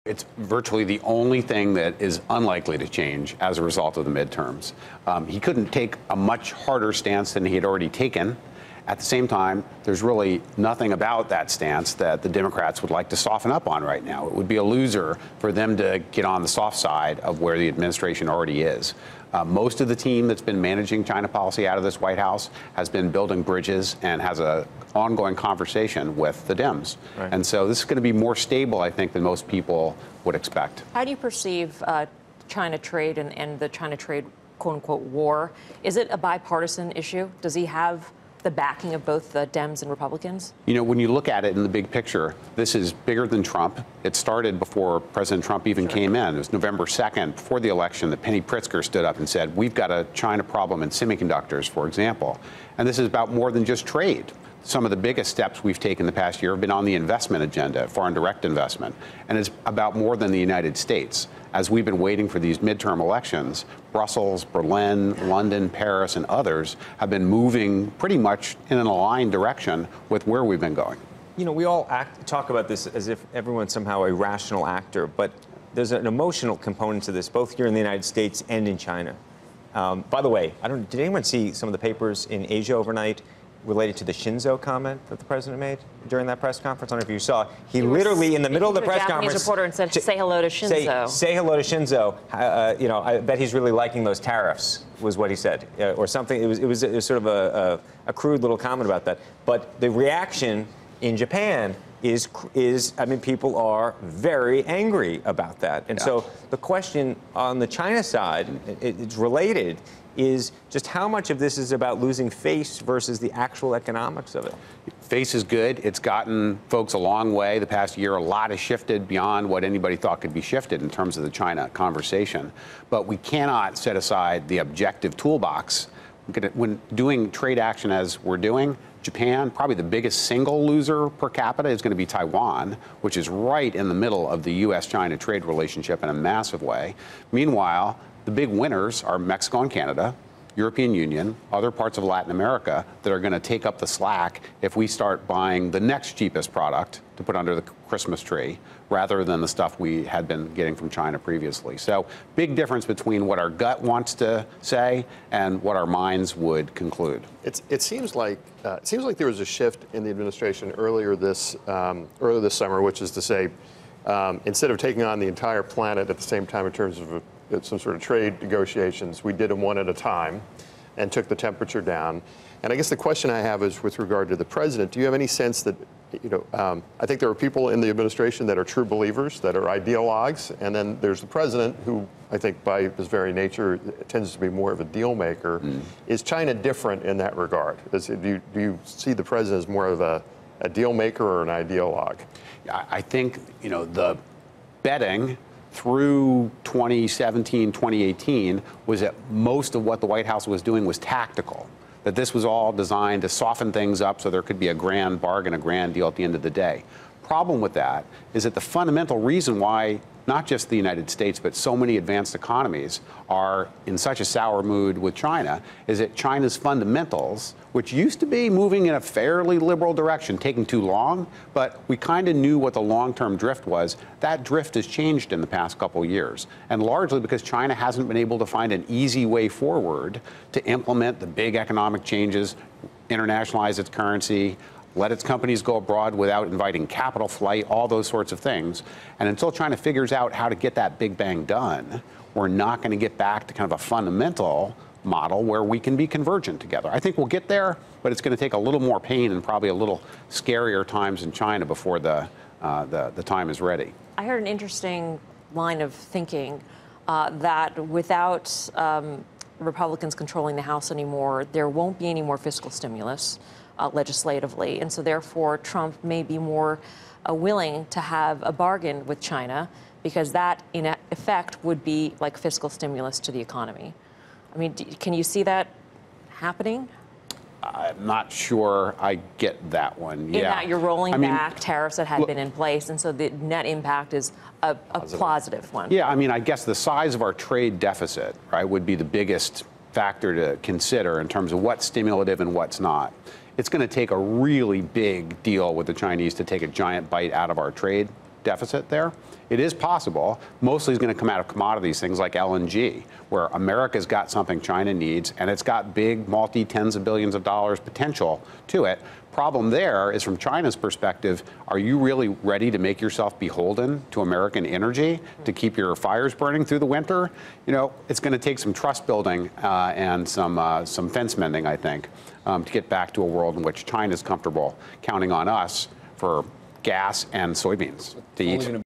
It's virtually the only thing that is unlikely to change as a result of the midterms. He couldn't take a much harder stance than he had already taken. At the same time, there's really nothing about that stance that the Democrats would like to soften up on right now. It would be a loser for them to get on the soft side of where the administration already is. Most of the team that's been managing China policy out of this White House has been building bridges and has an ongoing conversation with the Dems. Right. And so this is going to be more stable, I think, than most people would expect. How do you perceive China trade and the China trade, quote unquote, war? Is it a bipartisan issue? Does he have the backing of both the Dems and Republicans? You know, when you look at it in the big picture, this is bigger than Trump. It started before President Trump even came in. It was November 2nd, before the election, that Penny Pritzker stood up and said, we've got a China problem in semiconductors, for example. And this is about more than just trade. Some of the biggest steps we've taken the past year have been on the investment agenda, foreign direct investment. And it's about more than the United States. As we've been waiting for these midterm elections, Brussels, Berlin, London, Paris, and others have been moving pretty much in an aligned direction with where we've been going. You know, we all talk about this as if everyone's somehow a rational actor, but there's an emotional component to this, both here in the United States and in China. By the way, did anyone see some of the papers in Asia overnight related to the Shinzo comment that the president made during that press conference? I don't know if you saw. He literally, in the middle of the press conference, reporter and said, "Say hello to Shinzo." Say hello to Shinzo. You know, I bet he's really liking those tariffs, was what he said, or something. It was sort of a crude little comment about that. But the reaction in Japan is I mean, people are very angry about that. And so the question on the China side, it's related, is just how much of this is about losing face versus the actual economics of it? Face is good. It's gotten folks a long way. The past year, a lot has shifted beyond what anybody thought could be shifted in terms of the China conversation. But we cannot set aside the objective toolbox. When doing trade action as we're doing, Japan, probably the biggest single loser per capita is going to be Taiwan, which is right in the middle of the U.S. China trade relationship in a massive way. Meanwhile, the big winners are Mexico and Canada, European Union, other parts of Latin America that are going to take up the slack if we start buying the next cheapest product to put under the Christmas tree rather than the stuff we had been getting from China previously. So big difference between what our gut wants to say and what our minds would conclude. It seems like there was a shift in the administration earlier this summer, which is to say, instead of taking on the entire planet at the same time in terms of some sort of trade negotiations, we did them one at a time and took the temperature down. And I guess the question I have is with regard to the president. Do you have any sense that, I think there are people in the administration that are true believers, that are ideologues, and then there's the president who I think by his very nature tends to be more of a deal maker. Is China different in that regard? Do you see the president as more of a deal maker or an ideologue? I think, the betting through 2017, 2018 was that most of what the White House was doing was tactical, that this was all designed to soften things up so there could be a grand bargain, a grand deal at the end of the day. Problem with that is that the fundamental reason why not just the United States, but so many advanced economies are in such a sour mood with China is that China's fundamentals, which used to be moving in a fairly liberal direction, taking too long, but we kind of knew what the long-term drift was. That drift has changed in the past couple years, and largely because China hasn't been able to find an easy way forward to implement the big economic changes, internationalize its currency, let its companies go abroad without inviting capital flight, all those sorts of things. And until China figures out how to get that big bang done, we're not going to get back to kind of a fundamental model where we can be convergent together. I think we'll get there, but it's going to take a little more pain and probably a little scarier times in China before the time is ready. I heard an interesting line of thinking that without Republicans controlling the House anymore, there won't be any more fiscal stimulus legislatively. And so therefore, Trump may be more willing to have a bargain with China because that, in effect, would be like fiscal stimulus to the economy. I mean, can you see that happening? I'm not sure I get that one. In that you're rolling back tariffs that had been in place, and so the net impact is a positive one. Yeah, I mean, I guess the size of our trade deficit, right, would be the biggest factor to consider in terms of what's stimulative and what's not. It's going to take a really big deal with the Chinese to take a giant bite out of our trade deficit there. It is possible. Mostly is going to come out of commodities, things like LNG, where America's got something China needs, and it's got big multi-tens of billions of dollars potential to it. Problem there is, from China's perspective, are you really ready to make yourself beholden to American energy to keep your fires burning through the winter? You know, it's going to take some trust building and some fence mending, I think, to get back to a world in which China's comfortable counting on us for gas and soybeans to eat.